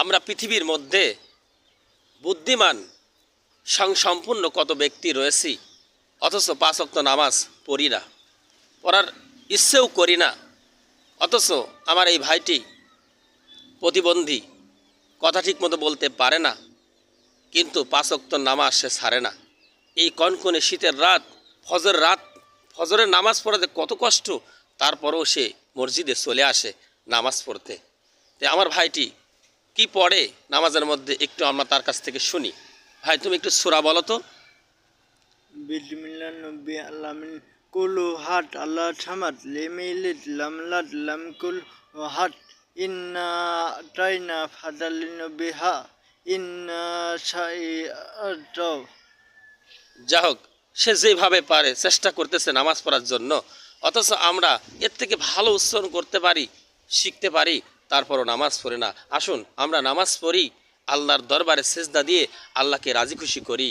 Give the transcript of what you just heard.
আমরা পৃথিবীর মধ্যে বুদ্ধিমান সম্পূর্ণ কত ব্যক্তি রয়েছি, অথচ 5 ওয়াক্ত নামাজ পড়ি না, পড়ার ইচ্ছেও করি না। অথচ আমার এই ভাইটি প্রতিবন্ধী, কথা ঠিক মতো বলতে পারে না, কিন্তু 5 ওয়াক্ত নামাজ সে ছাড়ে না। এই কনকনে শীতের রাত, ফজরের নামাজ পড়াতে কত কষ্ট, তারপরেও সে মসজিদে চলে আসে নামাজ পড়তে। তো আমার ভাইটি কি পড়ে নামাজের মধ্যে একটু আমরা তার কাছ থেকে শুনি। ভাই, তুমি একটু সূরা বলো তো। বিসমিল্লাহ নব্বি আল্লামিন কুলু হাট আল্লাহ সামাদ লিমিলিত লামলাদ লামকুল হাট ইন্না টাইনা ফাদালিন বিহা ইন্না শাইআত। যা হোক, সে যেভাবে পারে চেষ্টা করতেছে নামাজ পড়ার জন্য, অথচ আমরা এর থেকে ভালো উচ্চারণ করতে পারি, শিখতে পারি, তারপরও নামাজ পড়ি না। আসুন আমরা নামাজ পড়ি, আল্লাহর দরবারে সেজদা দিয়ে আল্লাহকে রাজি খুশি করি।